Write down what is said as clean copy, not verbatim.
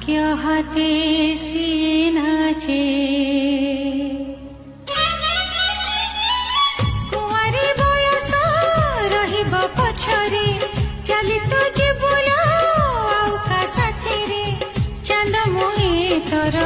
भाग्य हाते सिए नाचे कुआरी बयस रहिब पछरे चली तो जीवला आउ का साथी रे चांद मोहे तोर